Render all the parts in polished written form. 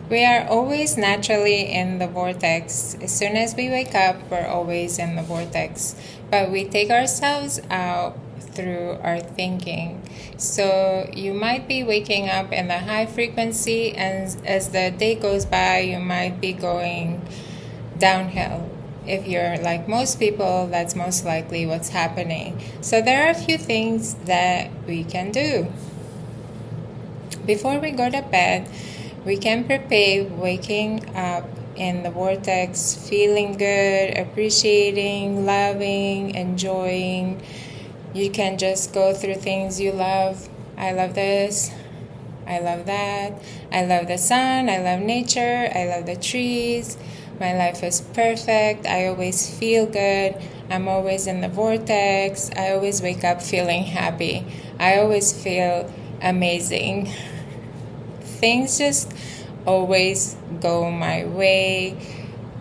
We are always naturally in the vortex. As soon as we wake up, we're always in the vortex. But we take ourselves out through our thinking. So you might be waking up in the high frequency, and as the day goes by, you might be going downhill. If you're like most people, that's most likely what's happening. So there are a few things that we can do. Before we go to bed, we can prepare waking up in the vortex, feeling good, appreciating, loving, enjoying. You can just go through things you love. I love this. I love that. I love the sun. I love nature. I love the trees. My life is perfect. I always feel good. I'm always in the vortex. I always wake up feeling happy. I always feel amazing. Things just always go my way.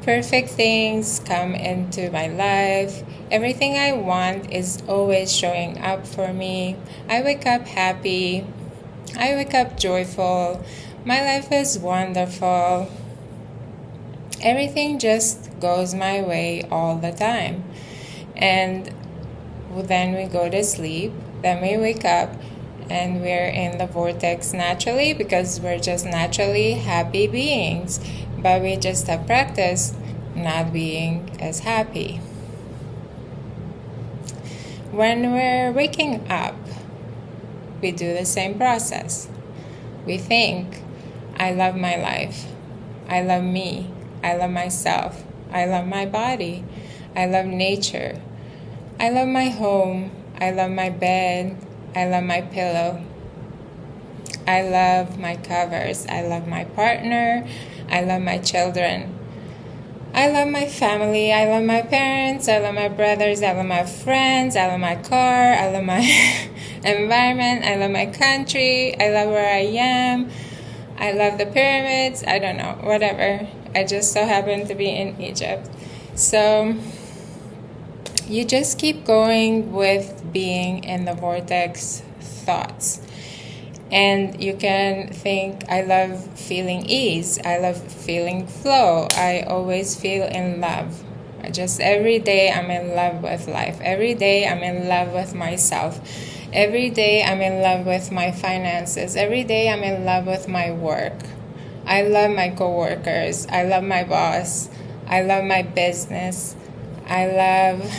Perfect things come into my life. Everything I want is always showing up for me. I wake up happy. I wake up joyful. My life is wonderful. Everything just goes my way all the time. And then we go to sleep. Then we wake up and we're in the vortex naturally because we're just naturally happy beings. But we just have practiced not being as happy. When we're waking up, we do the same process. We think, I love my life. I love me. I love myself. I love my body. I love nature. I love my home. I love my bed. I love my pillow. I love my covers. I love my partner. I love my children. I love my family. I love my parents. I love my brothers. I love my friends. I love my car. I love my environment. I love my country. I love where I am. I love the pyramids. I don't know, whatever. I just so happen to be in Egypt. So you just keep going with being in the vortex thoughts. And you can think, I love feeling ease. I love feeling flow. I always feel in love. Just every day I'm in love with life. Every day I'm in love with myself. Every day I'm in love with my finances. Every day I'm in love with my work. I love my coworkers. I love my boss. I love my business. I love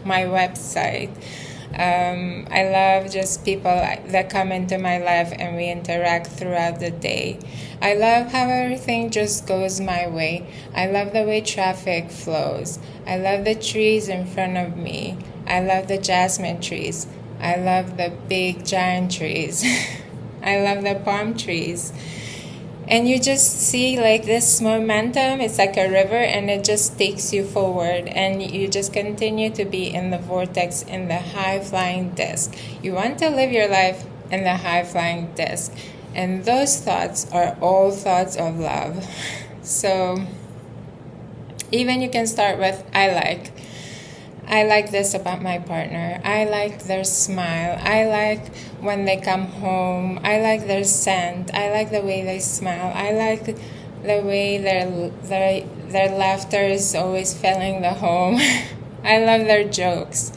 my website. I love just people that come into my life and we interact throughout the day. I love how everything just goes my way. I love the way traffic flows. I love the trees in front of me. I love the jasmine trees. I love the big giant trees. I love the palm trees. And you just see like this momentum, it's like a river and it just takes you forward and you just continue to be in the vortex, in the high-flying disc. You want to live your life in the high-flying disc. And those thoughts are all thoughts of love. So even you can start with, I like this about my partner. I like their smile. I like when they come home. I like their scent. I like the way they smile. I like the way their laughter is always filling the home. I love their jokes.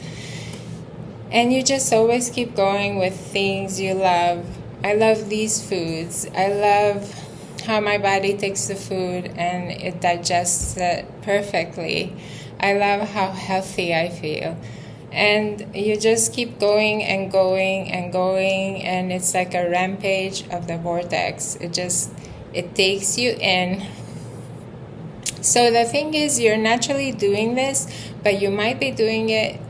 And you just always keep going with things you love. I love these foods. I love how my body takes the food and it digests it perfectly. I love how healthy I feel. And you just keep going and going and going, and it's like a rampage of the vortex. It takes you in. So the thing is, you're naturally doing this, but you might be doing it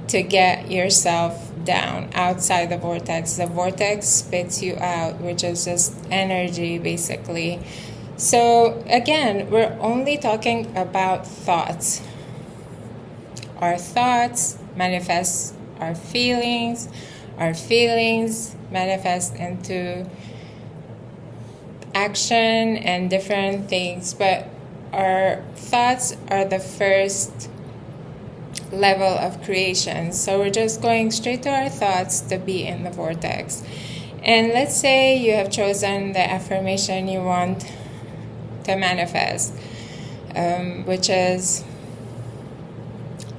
to get yourself down outside the vortex. The vortex spits you out, which is just energy, basically. So again, we're only talking about thoughts. Our thoughts manifest our feelings manifest into action and different things, but our thoughts are the first level of creation. So we're just going straight to our thoughts to be in the vortex. And let's say you have chosen the affirmation you want to manifest, which is,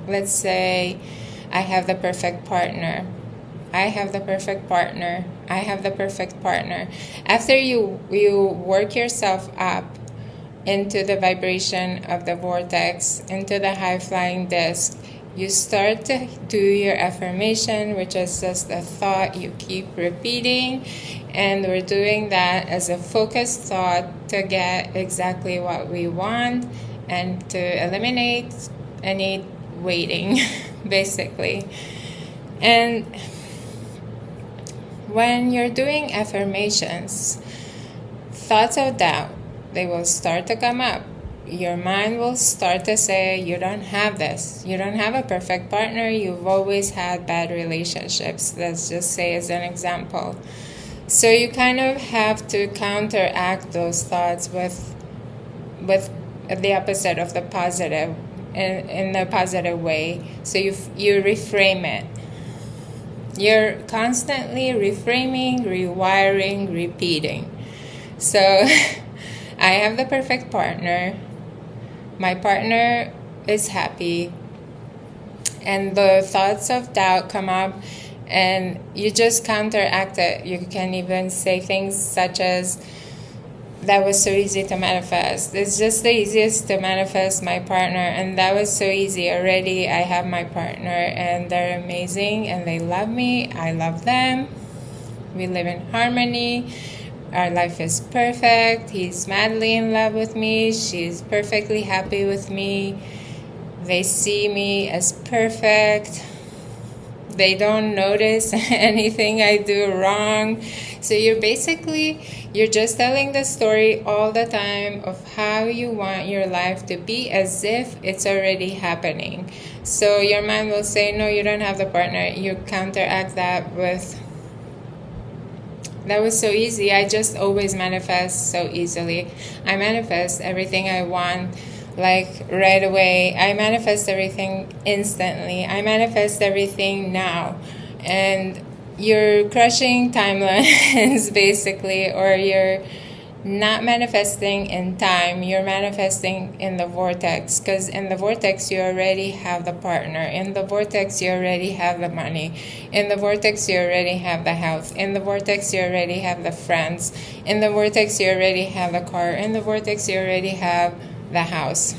let's say, I have the perfect partner. I have the perfect partner. I have the perfect partner. After you work yourself up into the vibration of the vortex, into the high-flying disc, you start to do your affirmation, which is just a thought you keep repeating. And we're doing that as a focused thought to get exactly what we want and to eliminate any waiting, basically. And when you're doing affirmations, thoughts of doubt, they will start to come up. Your mind will start to say, you don't have this. You don't have a perfect partner. You've always had bad relationships. Let's just say as an example. So you kind of have to counteract those thoughts with the opposite of the positive, in the positive way. So you reframe it. You're constantly reframing, rewiring, repeating. So I have the perfect partner. My partner is happy. And the thoughts of doubt come up, and you just counteract it. You can even say things such as, that was so easy to manifest. It's just the easiest to manifest my partner, and that was so easy. Already I have my partner, and they're amazing, and they love me. I love them. We live in harmony. Our life is perfect. He's madly in love with me. She's perfectly happy with me. They see me as perfect. They don't notice anything I do wrong. So you're just telling the story all the time of how you want your life to be, as if it's already happening. So your mind will say, no, you don't have the partner. You counteract that with, that was so easy. I just always manifest so easily. I manifest everything I want, like right away. I manifest everything instantly. I manifest everything now. And you're crushing timelines, basically, or you're not manifesting in time. You're manifesting in the vortex, because in the vortex you already have the partner. In the vortex you already have the money. In the vortex you already have the health. In the vortex you already have the friends. In the vortex you already have the car. In the vortex you already have the house.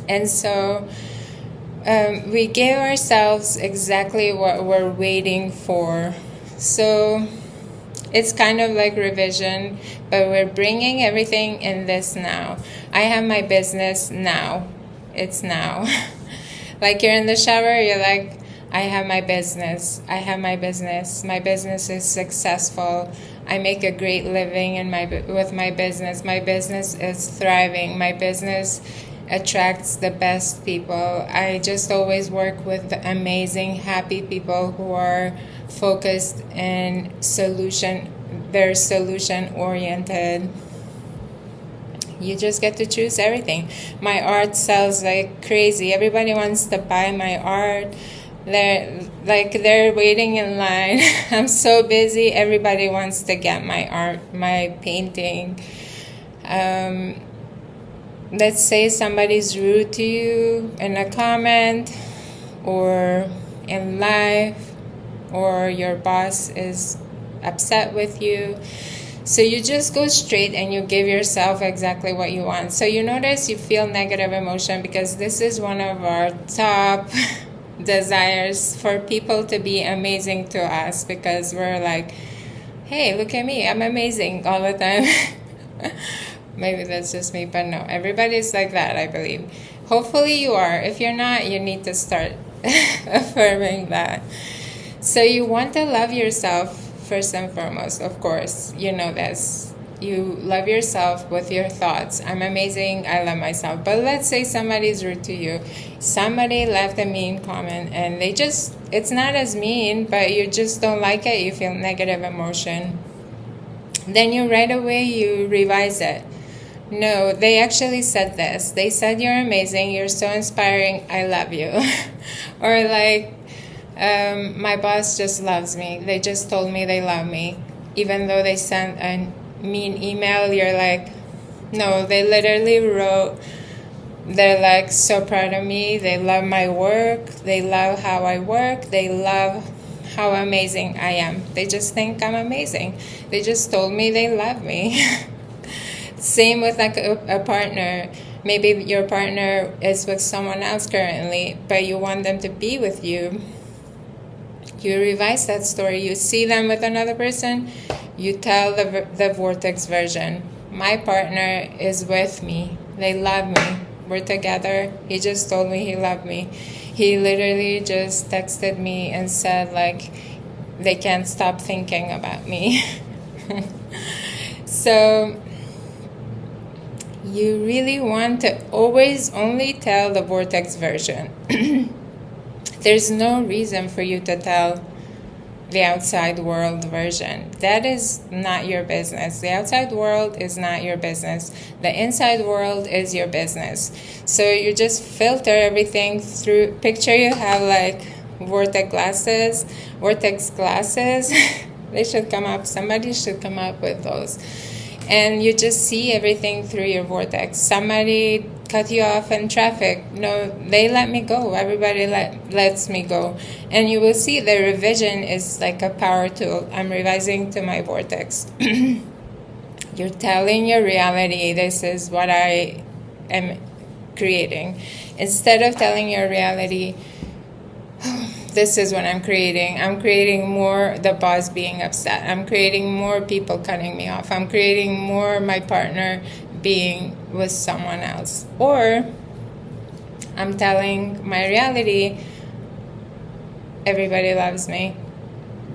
And so we give ourselves exactly what we're waiting for. So it's kind of like revision, but we're bringing everything in this now. I have my business now. It's now. Like you're in the shower, you're like, I have my business. I have my business. My business is successful. I make a great living with my business. My business is thriving. My business attracts the best people. I just always work with amazing, happy people who are focused and they're solution oriented. You just get to choose everything. My art sells like crazy. Everybody wants to buy my art. They're waiting in line. I'm so busy. Everybody wants to get my art, my painting. Let's say somebody's rude to you in a comment or in life, or your boss is upset with you. So you just go straight and you give yourself exactly what you want. So you notice you feel negative emotion, because this is one of our top desires, for people to be amazing to us, because we're like, hey, look at me, I'm amazing all the time. Maybe that's just me, but no, everybody's like that, I believe. Hopefully you are. If you're not, you need to start affirming that. So you want to love yourself first and foremost, of course. You know this. You love yourself with your thoughts. I'm amazing. I love myself. But let's say somebody's rude to you. Somebody left a mean comment, and it's not as mean, but you just don't like it. You feel negative emotion. Then right away you revise it. No, they actually said this. They said, you're amazing. You're so inspiring. I love you. Or like, My boss just loves me. They just told me they love me. Even though they sent a mean email, you're like, no, they literally wrote, they're like so proud of me. They love my work. They love how I work. They love how amazing I am. They just think I'm amazing. They just told me they love me. Same with like a partner. Maybe your partner is with someone else currently, but you want them to be with you. You revise that story. You see them with another person. You tell the Vortex version. My partner is with me. They love me. We're together. He just told me he loved me. He literally just texted me and said like they can't stop thinking about me. So you really want to always only tell the Vortex version. There's no reason for you to tell the outside world version. That is not your business. The outside world is not your business. The inside world is your business. So you just filter everything through. Picture you have like Vortex glasses. They should come up. Somebody should come up with those. And you just see everything through your Vortex. Somebody cut you off in traffic. No, they let me go. Everybody lets me go. And you will see the revision is like a power tool. I'm revising to my Vortex. You're telling your reality, this is what I am creating. Instead of telling your reality, this is what I'm creating more the boss being upset. I'm creating more people cutting me off. I'm creating more my partner being with someone else. Or I'm telling my reality, everybody loves me.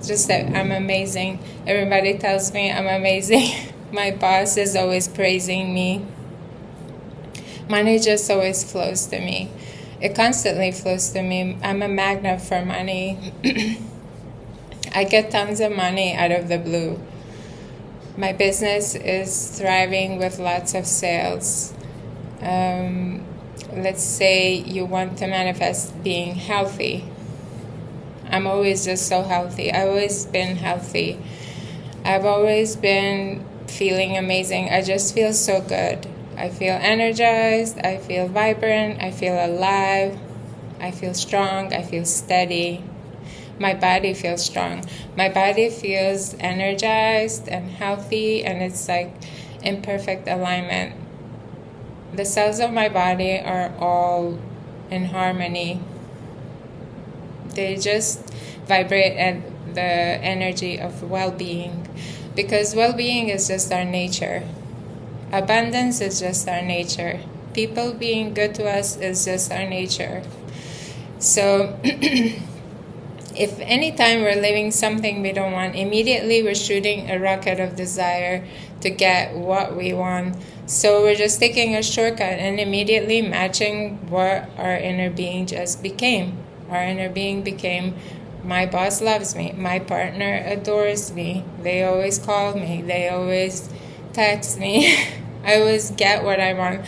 Just that I'm amazing. Everybody tells me I'm amazing. My boss is always praising me. Money just always flows to me. It constantly flows to me. I'm a magnet for money. I get tons of money out of the blue. My business is thriving with lots of sales. Let's say you want to manifest being healthy. I'm always just so healthy. I've always been healthy. I've always been feeling amazing. I just feel so good. I feel energized, I feel vibrant, I feel alive, I feel strong, I feel steady. My body feels strong. My body feels energized and healthy, and it's like in perfect alignment. The cells of my body are all in harmony. They just vibrate at the energy of well-being, because well-being is just our nature. Abundance is just our nature. People being good to us is just our nature. So if anytime we're living something we don't want, immediately we're shooting a rocket of desire to get what we want. So we're just taking a shortcut and immediately matching what our inner being just became. Our inner being became, my boss loves me. My partner adores me. They always call me. They always text me. I always get what I want.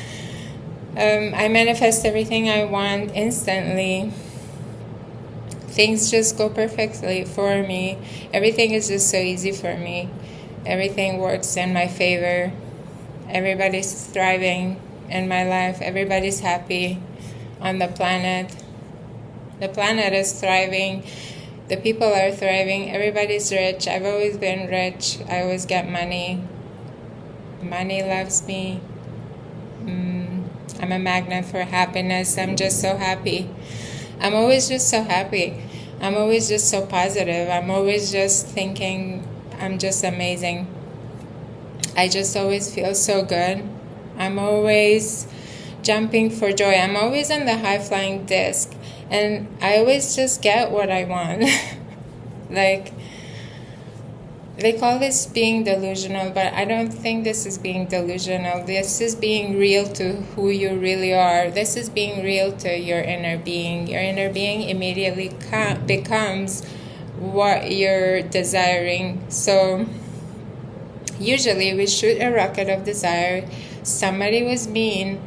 I manifest everything I want instantly. Things just go perfectly for me. Everything is just so easy for me. Everything works in my favor. Everybody's thriving in my life. Everybody's happy on the planet. The planet is thriving. The people are thriving. Everybody's rich. I've always been rich. I always get money. Money loves me. I'm a magnet for happiness. I'm just so happy. I'm always just so happy. I'm always just so positive. I'm always just thinking I'm just amazing. I just always feel so good. I'm always jumping for joy. I'm always on the high-flying disc. And I always just get what I want. Like, they call this being delusional, but I don't think this is being delusional. This is being real to who you really are. This is being real to your inner being. Your inner being immediately becomes what you're desiring. So usually we shoot a rocket of desire. Somebody was mean.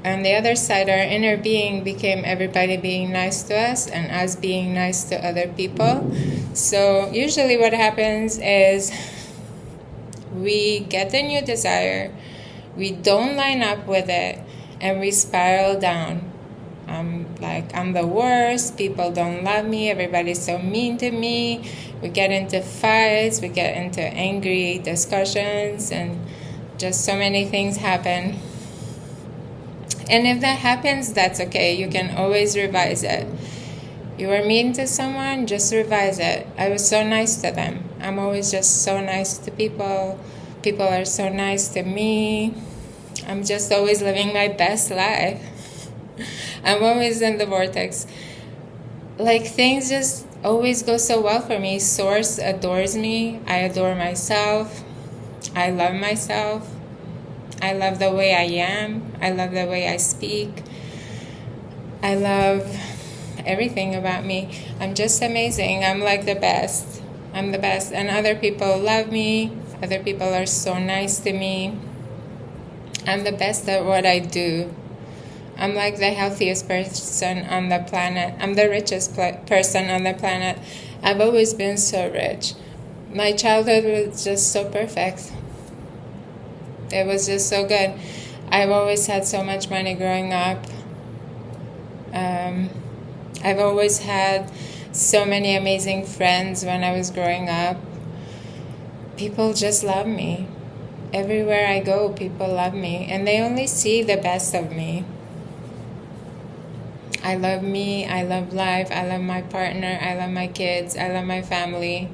On the other side, our inner being became everybody being nice to us and us being nice to other people. So usually what happens is we get a new desire, we don't line up with it, and we spiral down. I'm the worst, people don't love me, everybody's so mean to me. We get into fights, we get into angry discussions, and just so many things happen. And if that happens, that's okay. You can always revise it. You were mean to someone, just revise it. I was so nice to them. I'm always just so nice to people. People are so nice to me. I'm just always living my best life. I'm always in the vortex. Like, things just always go so well for me. Source adores me. I adore myself. I love myself. I love the way I am. I love the way I speak. I love everything about me. I'm just amazing. I'm like the best. I'm the best. And other people love me. Other people are so nice to me. I'm the best at what I do. I'm like the healthiest person on the planet. I'm the richest person on the planet. I've always been so rich. My childhood was just so perfect. It was just so good. I've always had so much money growing up. I've always had so many amazing friends when I was growing up. People just love me. Everywhere I go, people love me. And they only see the best of me. I love me. I love life. I love my partner. I love my kids. I love my family.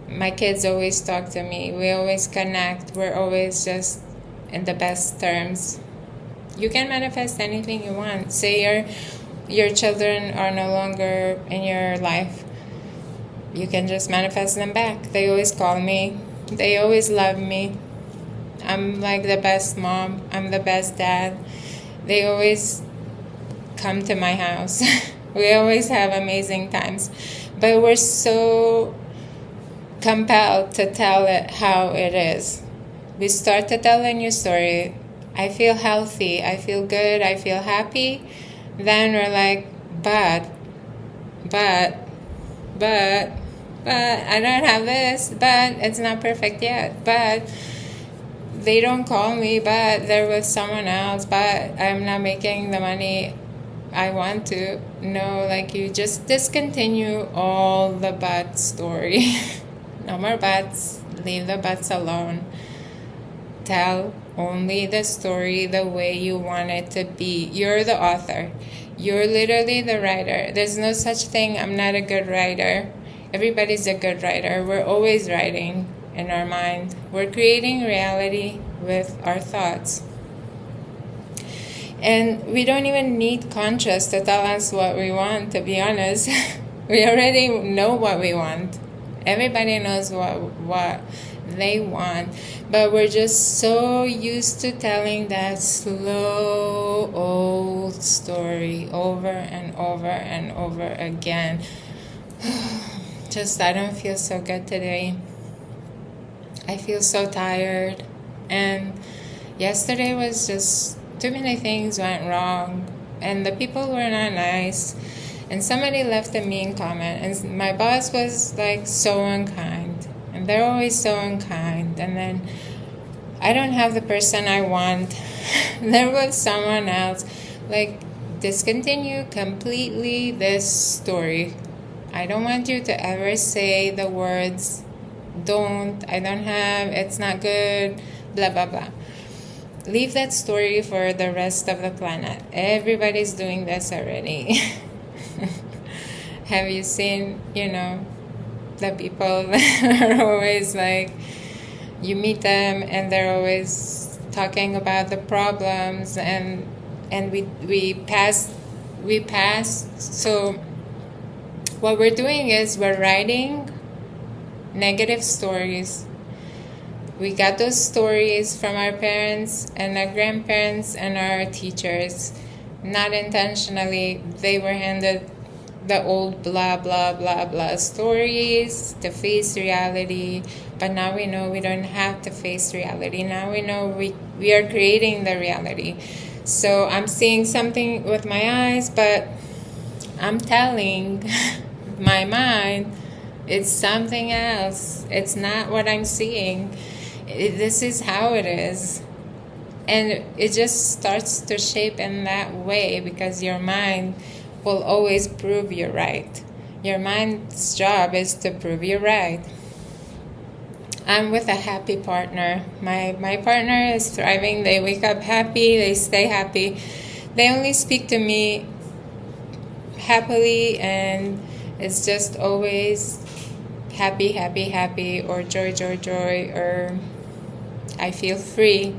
My kids always talk to me. We always connect. We're always just in the best terms. You can manifest anything you want. Say your children are no longer in your life. You can just manifest them back. They always call me. They always love me. I'm like the best mom. I'm the best dad. They always come to my house. We always have amazing times. But we're so compelled to tell it how it is. We start to tell a new story. I feel healthy. I feel good. I feel happy. Then we're like, but, I don't have this, but it's not perfect yet, but they don't call me, but they're with someone else, but I'm not making the money I want to. No, like, you just discontinue all the but story. No more buts. Leave the buts alone. Tell only the story the way you want it to be. You're the author. You're literally the writer. There's no such thing, I'm not a good writer. Everybody's a good writer. We're always writing in our mind. We're creating reality with our thoughts. And we don't even need conscious to tell us what we want, to be honest. We already know what we want. Everybody knows what they want. But we're just so used to telling that slow, old story over and over and over again. Just, I don't feel so good today. I feel so tired. And yesterday was just, too many things went wrong. And the people were not nice. And somebody left a mean comment. And my boss was like so unkind. And they're always so unkind. And then I don't have the person I want. There was someone else. Like, discontinue completely this story. I don't want you to ever say the words, don't, I don't have, it's not good, blah, blah, blah. Leave that story for the rest of the planet. Everybody's doing this already. Have you seen, the people that are always like, you meet them and they're always talking about the problems and we pass. So what we're doing is we're writing negative stories. We got those stories from our parents and our grandparents and our teachers. Not intentionally, they were handed the old blah, blah, blah, blah stories to face reality. But now we know we don't have to face reality. Now we know we are creating the reality. So I'm seeing something with my eyes, but I'm telling my mind it's something else. It's not what I'm seeing. This is how it is. And it just starts to shape in that way because your mind will always prove you're right. Your mind's job is to prove you're right. I'm with a happy partner. My partner is thriving. They wake up happy. They stay happy. They only speak to me happily, and it's just always happy, happy, happy, or joy, joy, joy, or I feel free.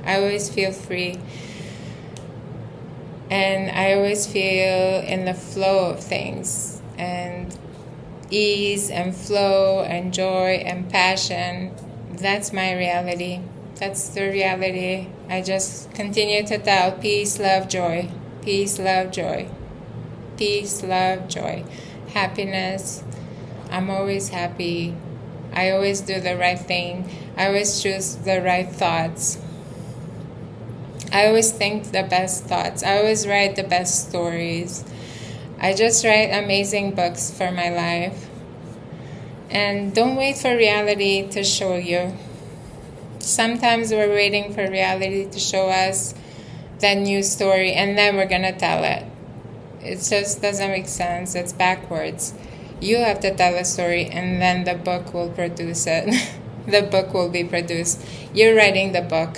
I always feel free. And I always feel in the flow of things, and ease and flow and joy and passion. That's my reality. That's the reality. I just continue to tell peace, love, joy. Peace, love, joy. Peace, love, joy. Happiness. I'm always happy. I always do the right thing. I always choose the right thoughts. I always think the best thoughts. I always write the best stories. I just write amazing books for my life. And don't wait for reality to show you. Sometimes we're waiting for reality to show us that new story, and then we're going to tell it. It just doesn't make sense. It's backwards. You have to tell a story, and then the book will produce it. The book will be produced. You're writing the book,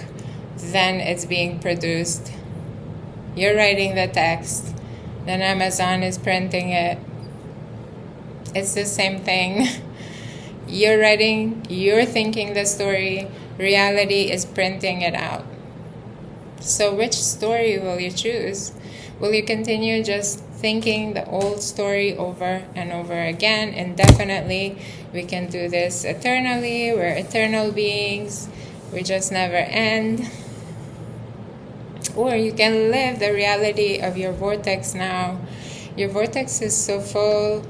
then it's being produced. You're writing the text, then Amazon is printing it. It's the same thing. You're writing, you're thinking the story, reality is printing it out. So which story will you choose? Will you continue just thinking the old story over and over again indefinitely? We can do this eternally. We're eternal beings. We just never end. Or you can live the reality of your vortex now. Your vortex is so full,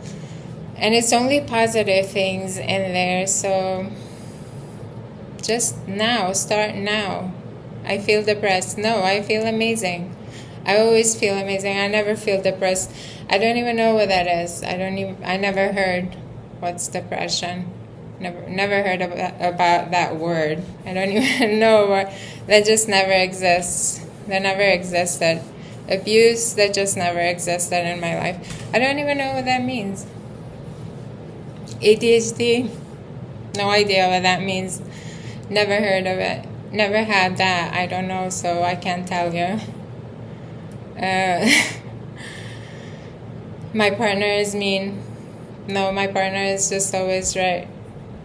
and it's only positive things in there. So just now, start now. I feel depressed. No, I feel amazing. I always feel amazing. I never feel depressed. I don't even know what that is. I never heard what's depression. Never heard about that word. I don't even know what. That just never exists. That never existed. Abuse, that just never existed in my life. I don't even know what that means. ADHD, no idea what that means. Never heard of it. Never had that. I don't know, so I can't tell you. My partner is mean. No, my partner is just always right.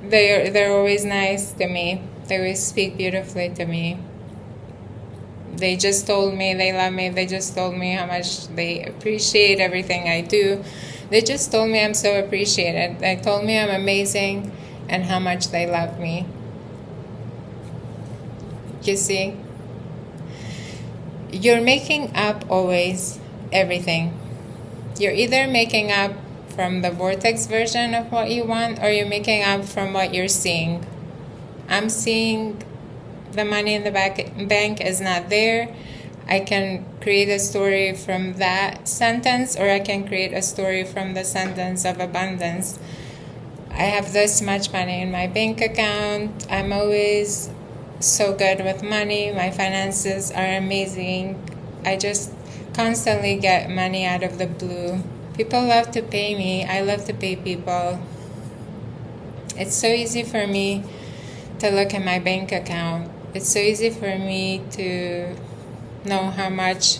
They're always nice to me. They always speak beautifully to me. They just told me they love me. They just told me how much they appreciate everything I do. They just told me I'm so appreciated. They told me I'm amazing and how much they love me. You see? You're making up always everything. You're either making up from the vortex version of what you want, or you're making up from what you're seeing. I'm seeing the money in the bank is not there. I can create a story from that sentence, or I can create a story from the sentence of abundance. I have this much money in my bank account. I'm always so good with money. My finances are amazing. I just constantly get money out of the blue. People love to pay me. I love to pay people. It's so easy for me to look at my bank account. It's so easy for me to know how much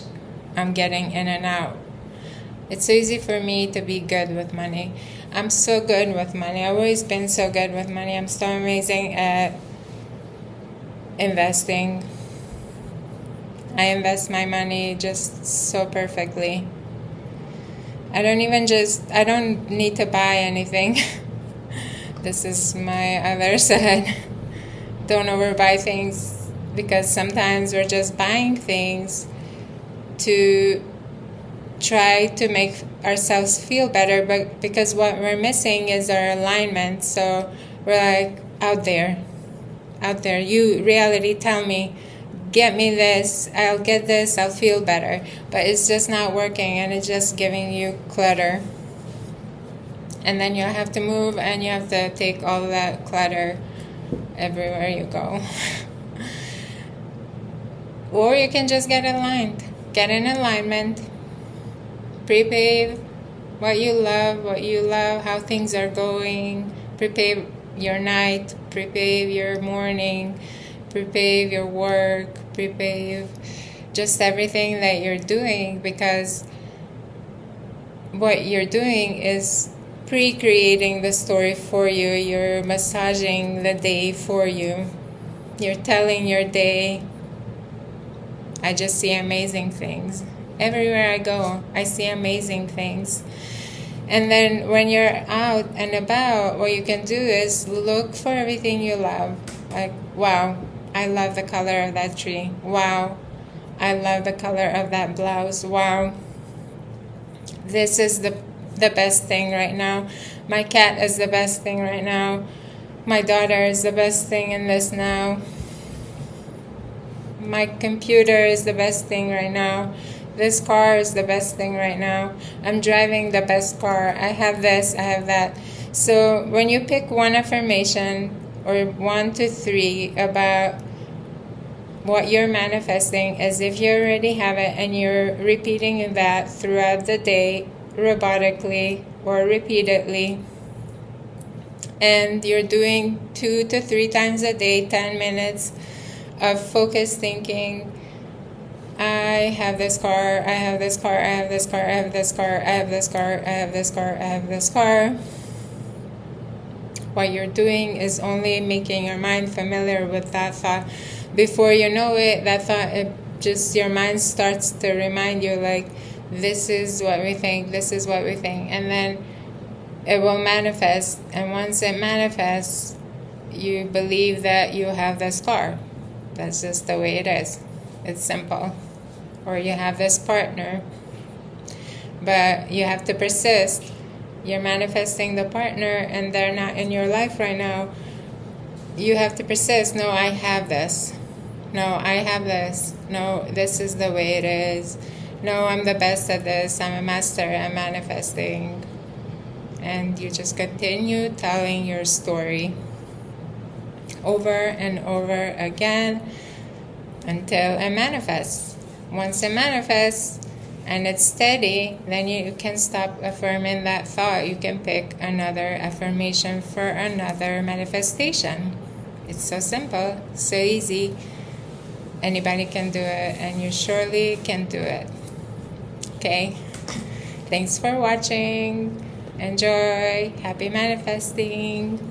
I'm getting in and out. It's so easy for me to be good with money. I'm so good with money. I've always been so good with money. I'm so amazing at investing. I invest my money just so perfectly. I don't need to buy anything. This is my other side. Don't overbuy things, because sometimes we're just buying things to try to make ourselves feel better, but because what we're missing is our alignment. So we're like, out there, you reality, tell me, get me this, I'll get this, I'll feel better. But it's just not working, and it's just giving you clutter. And then you have to move, and you have to take all that clutter everywhere you go. Or you can just get aligned. Get in alignment. Prepare what you love, how things are going. Prepare your night, prepare your morning, prepare your work, prepare just everything that you're doing, because what you're doing is pre-creating the story for you. You're massaging the day for you. You're telling your day, I just see amazing things. Everywhere I go, I see amazing things. And then when you're out and about, what you can do is look for everything you love. Like, wow, I love the color of that tree. Wow, I love the color of that blouse. Wow, this is the best thing right now. My cat is the best thing right now. My daughter is the best thing in this now. My computer is the best thing right now. This car is the best thing right now. I'm driving the best car. I have this, I have that. So when you pick one affirmation, or 1 to 3, about what you're manifesting, as if you already have it, and you're repeating that throughout the day, robotically or repeatedly, and you're doing 2 to 3 times a day, 10 minutes of focused thinking. I have this car, I have this car, I have this car, I have this car, I have this car, I have this car, I have this car. What you're doing is only making your mind familiar with that thought. Before you know it, that thought, your mind starts to remind you, like, this is what we think, this is what we think. And then it will manifest. And once it manifests, you believe that you have this car. That's just the way it is. It's simple. Or you have this partner. But you have to persist. You're manifesting the partner, and they're not in your life right now. You have to persist. No, I have this. No, I have this. No, this is the way it is. No, I'm the best at this. I'm a master at manifesting. And you just continue telling your story over and over again until it manifests. Once it manifests and it's steady, then you can stop affirming that thought. You can pick another affirmation for another manifestation. It's so simple, so easy. Anybody can do it, and you surely can do it. Okay? Thanks for watching. Enjoy. Happy manifesting.